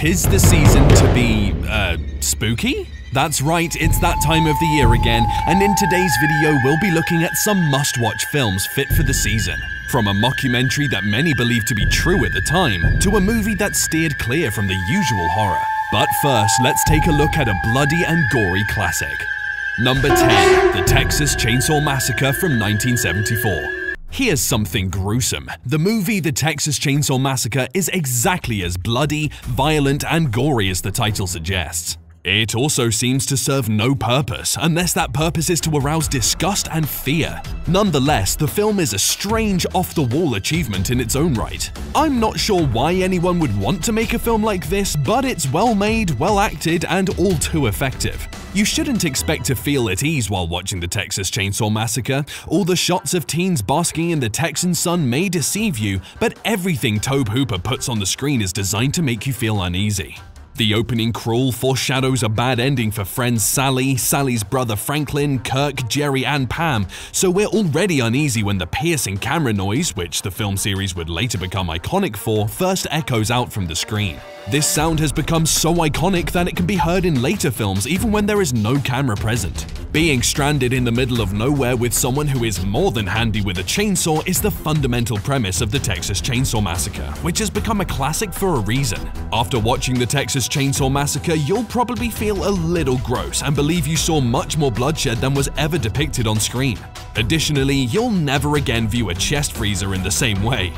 'Tis the season to be, spooky? That's right, it's that time of the year again, and in today's video we'll be looking at some must-watch films fit for the season. From a mockumentary that many believed to be true at the time, to a movie that steered clear from the usual horror. But first, let's take a look at a bloody and gory classic. Number 10, The Texas Chainsaw Massacre from 1974. Here's something gruesome. The movie The Texas Chainsaw Massacre is exactly as bloody, violent, and gory as the title suggests. It also seems to serve no purpose, unless that purpose is to arouse disgust and fear. Nonetheless, the film is a strange, off-the-wall achievement in its own right. I'm not sure why anyone would want to make a film like this, but it's well-made, well-acted, and all too effective. You shouldn't expect to feel at ease while watching The Texas Chainsaw Massacre. All the shots of teens basking in the Texan sun may deceive you, but everything Tobe Hooper puts on the screen is designed to make you feel uneasy. The opening crawl foreshadows a bad ending for friends Sally, Sally's brother Franklin, Kirk, Jerry, and Pam, so we're already uneasy when the piercing camera noise, which the film series would later become iconic for, first echoes out from the screen. This sound has become so iconic that it can be heard in later films even when there is no camera present. Being stranded in the middle of nowhere with someone who is more than handy with a chainsaw is the fundamental premise of The Texas Chainsaw Massacre, which has become a classic for a reason. After watching The Texas Chainsaw Massacre, you'll probably feel a little gross and believe you saw much more bloodshed than was ever depicted on screen. Additionally, you'll never again view a chest freezer in the same way.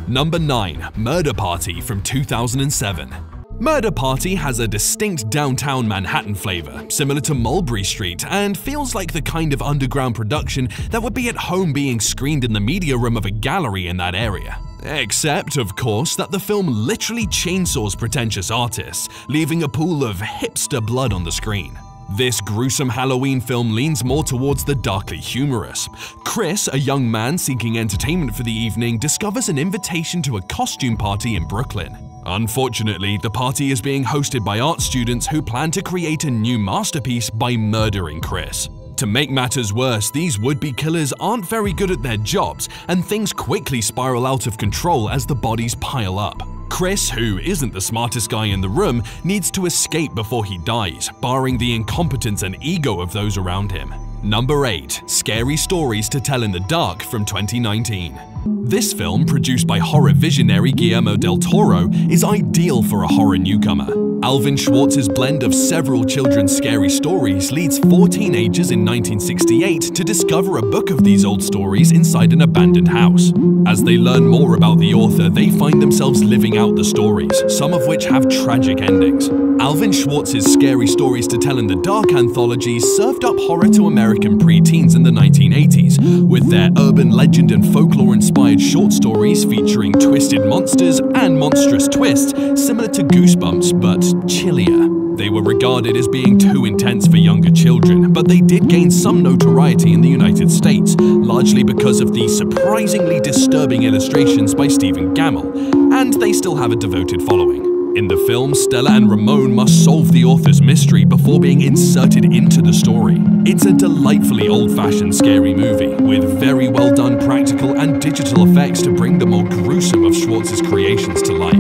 Number 9, Murder Party from 2007. Murder Party has a distinct downtown Manhattan flavor, similar to Mulberry Street, and feels like the kind of underground production that would be at home being screened in the media room of a gallery in that area. Except, of course, that the film literally chainsaws pretentious artists, leaving a pool of hipster blood on the screen. This gruesome Halloween film leans more towards the darkly humorous. Chris, a young man seeking entertainment for the evening, discovers an invitation to a costume party in Brooklyn. Unfortunately, the party is being hosted by art students who plan to create a new masterpiece by murdering Chris. To make matters worse, these would-be killers aren't very good at their jobs, and things quickly spiral out of control as the bodies pile up. Chris, who isn't the smartest guy in the room, needs to escape before he dies, barring the incompetence and ego of those around him. Number 8, Scary Stories to Tell in the Dark from 2019. This film, produced by horror visionary Guillermo del Toro, is ideal for a horror newcomer. Alvin Schwartz's blend of several children's scary stories leads 4 teenagers in 1968 to discover a book of these old stories inside an abandoned house. As they learn more about the author, they find themselves living out the stories, some of which have tragic endings. Alvin Schwartz's Scary Stories to Tell in the Dark anthology served up horror to American preteens in the 1980s, with their urban legend and folklore-inspired short stories featuring twisted monsters and monstrous twists similar to Goosebumps, but chillier. They were regarded as being too intense for younger children, but they did gain some notoriety in the United States, largely because of the surprisingly disturbing illustrations by Stephen Gammell, and they still have a devoted following. In the film, Stella and Ramon must solve the author's mystery before being inserted into the story. It's a delightfully old-fashioned scary movie, with very well-done practical and digital effects to bring the more gruesome of Schwartz's creations to life.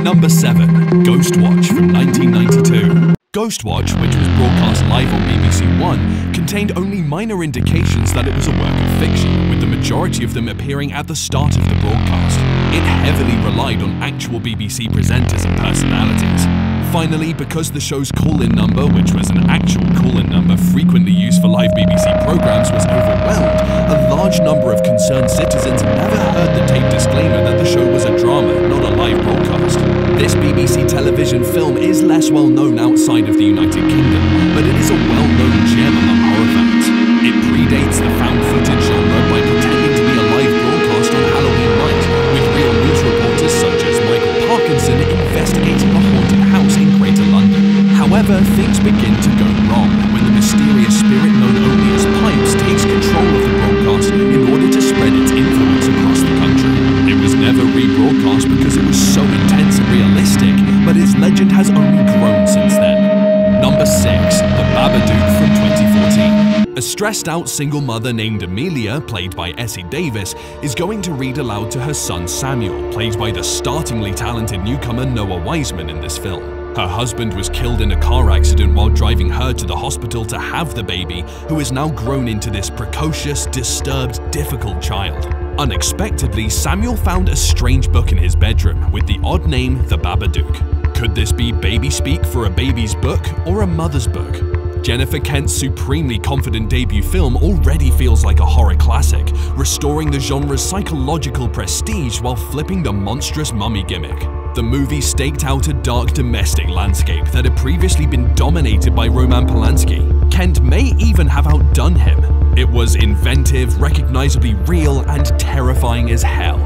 Number 7, Ghostwatch from 1992. Ghostwatch, which was broadcast live on BBC One, contained only minor indications that it was a work of fiction, with the majority of them appearing at the start of the broadcast. It heavily relied on actual BBC presenters and personalities. Finally, because the show's call-in number, which was an actual call-in number frequently used for live BBC programs, was overwhelmed, a large number of concerned citizens never heard the tape disclaimer that the show was a drama, not a live broadcast. This BBC television film is less well known outside of the United Kingdom, but it is a well-known gem among horror fans. It predates the found footage genre by pretending to be a live broadcast on Halloween night, with real news reporters such as Michael Parkinson investigating a haunted house in Greater London. However, things begin to go wrong when the mysterious spirit known only as Pipes takes control of the broadcast in order to spread its influence across the country. It was never rebroadcast because it was so intense and realistic, but its legend has only grown since then. Number 6, The Babadook from 2014. A stressed-out single mother named Amelia, played by Essie Davis, is going to read aloud to her son Samuel, played by the startlingly talented newcomer Noah Wiseman in this film. Her husband was killed in a car accident while driving her to the hospital to have the baby, who is now grown into this precocious, disturbed, difficult child. Unexpectedly, Samuel found a strange book in his bedroom with the odd name The Babadook. Could this be baby speak for a baby's book or a mother's book? Jennifer Kent's supremely confident debut film already feels like a horror classic, restoring the genre's psychological prestige while flipping the monstrous mummy gimmick. The movie staked out a dark domestic landscape that had previously been dominated by Roman Polanski. Kent may even have outdone him. It was inventive, recognizably real, and terrifying as hell.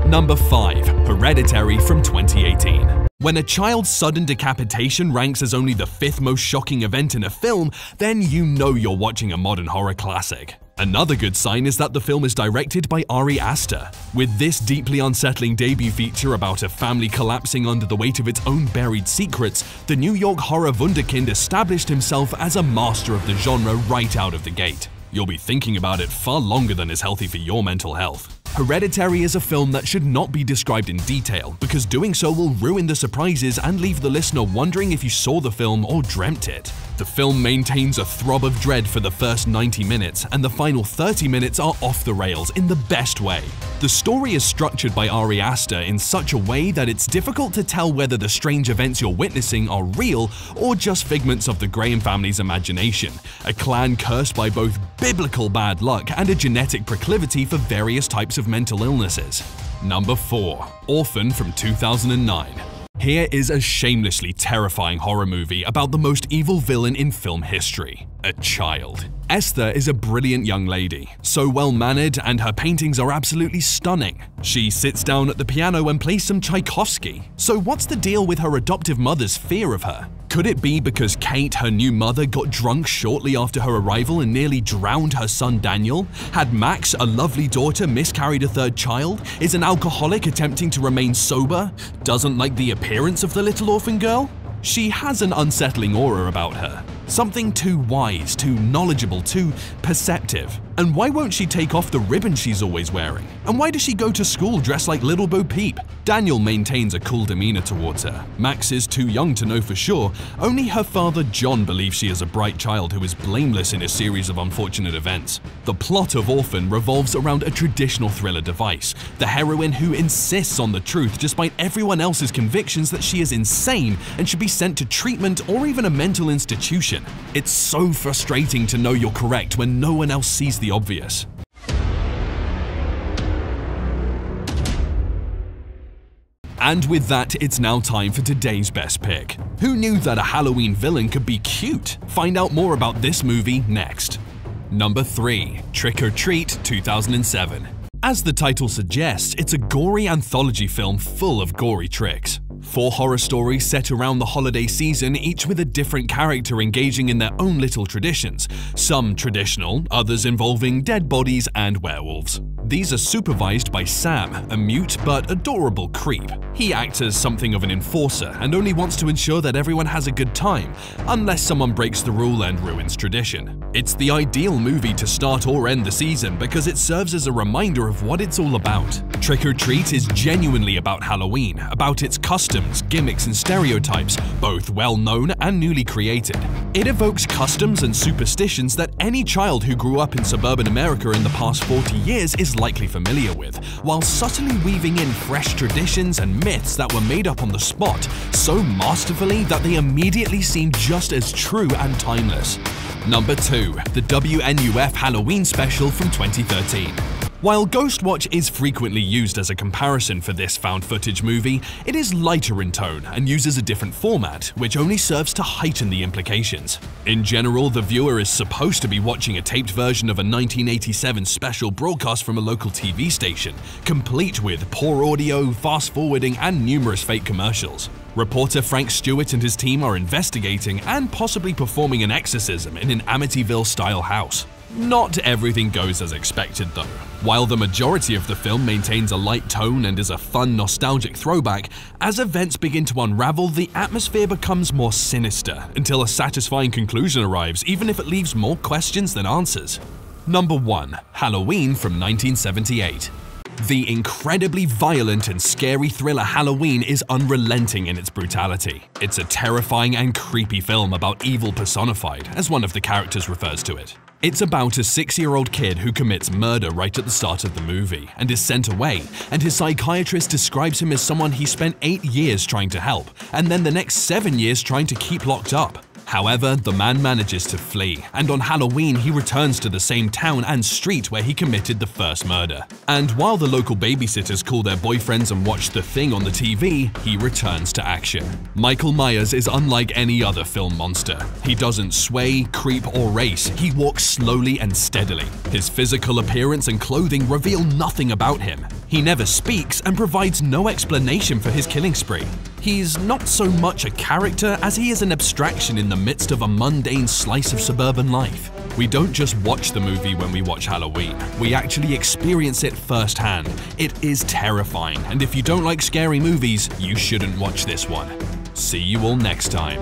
Number 5. Hereditary from 2018. When a child's sudden decapitation ranks as only the 5th most shocking event in a film, then you know you're watching a modern horror classic. Another good sign is that the film is directed by Ari Aster. With this deeply unsettling debut feature about a family collapsing under the weight of its own buried secrets, the New York horror wunderkind established himself as a master of the genre right out of the gate. You'll be thinking about it far longer than is healthy for your mental health. Hereditary is a film that should not be described in detail, because doing so will ruin the surprises and leave the listener wondering if you saw the film or dreamt it. The film maintains a throb of dread for the first 90 minutes, and the final 30 minutes are off the rails in the best way. The story is structured by Ari Aster in such a way that it's difficult to tell whether the strange events you're witnessing are real or just figments of the Graham family's imagination, a clan cursed by both biblical bad luck and a genetic proclivity for various types of mental illnesses. Number 4. Orphan from 2009. Here is a shamelessly terrifying horror movie about the most evil villain in film history, a child. Esther is a brilliant young lady, so well-mannered, and her paintings are absolutely stunning. She sits down at the piano and plays some Tchaikovsky. So what's the deal with her adoptive mother's fear of her? Could it be because Kate, her new mother, got drunk shortly after her arrival and nearly drowned her son Daniel? Had Max, a lovely daughter, miscarried a 3rd child? Is an alcoholic attempting to remain sober? Doesn't like the appearance of the little orphan girl? She has an unsettling aura about her. Something too wise, too knowledgeable, too perceptive. And why won't she take off the ribbon she's always wearing? And why does she go to school dressed like Little Bo Peep? Daniel maintains a cool demeanor towards her. Max is too young to know for sure. Only her father John believes she is a bright child who is blameless in a series of unfortunate events. The plot of Orphan revolves around a traditional thriller device, the heroine who insists on the truth despite everyone else's convictions that she is insane and should be sent to treatment or even a mental institution. It's so frustrating to know you're correct when no one else sees the obvious. And with that, it's now time for today's best pick. Who knew that a Halloween villain could be cute? Find out more about this movie next. Number 3. Trick or Treat 2007. As the title suggests, it's a gory anthology film full of gory tricks. 4 horror stories set around the holiday season, each with a different character engaging in their own little traditions, some traditional, others involving dead bodies and werewolves. These are supervised by Sam, a mute but adorable creep. He acts as something of an enforcer and only wants to ensure that everyone has a good time, unless someone breaks the rule and ruins tradition. It's the ideal movie to start or end the season because it serves as a reminder of what it's all about. Trick or Treat is genuinely about Halloween, about its customs, gimmicks, and stereotypes, both well-known and newly created. It evokes customs and superstitions that any child who grew up in suburban America in the past 40 years is likely familiar with, while subtly weaving in fresh traditions and myths that were made up on the spot, so masterfully that they immediately seem just as true and timeless. Number 2. The WNF Halloween Special from 2013. While Ghostwatch is frequently used as a comparison for this found footage movie, it is lighter in tone and uses a different format, which only serves to heighten the implications. In general, the viewer is supposed to be watching a taped version of a 1987 special broadcast from a local TV station, complete with poor audio, fast-forwarding, and numerous fake commercials. Reporter Frank Stewart and his team are investigating and possibly performing an exorcism in an Amityville-style house. Not everything goes as expected though. While the majority of the film maintains a light tone and is a fun, nostalgic throwback, as events begin to unravel, the atmosphere becomes more sinister until a satisfying conclusion arrives, even if it leaves more questions than answers. Number 1. Halloween from 1978. The incredibly violent and scary thriller Halloween is unrelenting in its brutality. It's a terrifying and creepy film about evil personified, as one of the characters refers to it. It's about a 6-year-old kid who commits murder right at the start of the movie and is sent away, and his psychiatrist describes him as someone he spent 8 years trying to help, and then the next 7 years trying to keep locked up. However, the man manages to flee, and on Halloween he returns to the same town and street where he committed the first murder. And while the local babysitters call their boyfriends and watch The Thing on the TV, he returns to action. Michael Myers is unlike any other film monster. He doesn't sway, creep, or race. He walks slowly and steadily. His physical appearance and clothing reveal nothing about him. He never speaks and provides no explanation for his killing spree. He's not so much a character as he is an abstraction in the midst of a mundane slice of suburban life. We don't just watch the movie when we watch Halloween, we actually experience it firsthand. It is terrifying, and if you don't like scary movies, you shouldn't watch this one. See you all next time.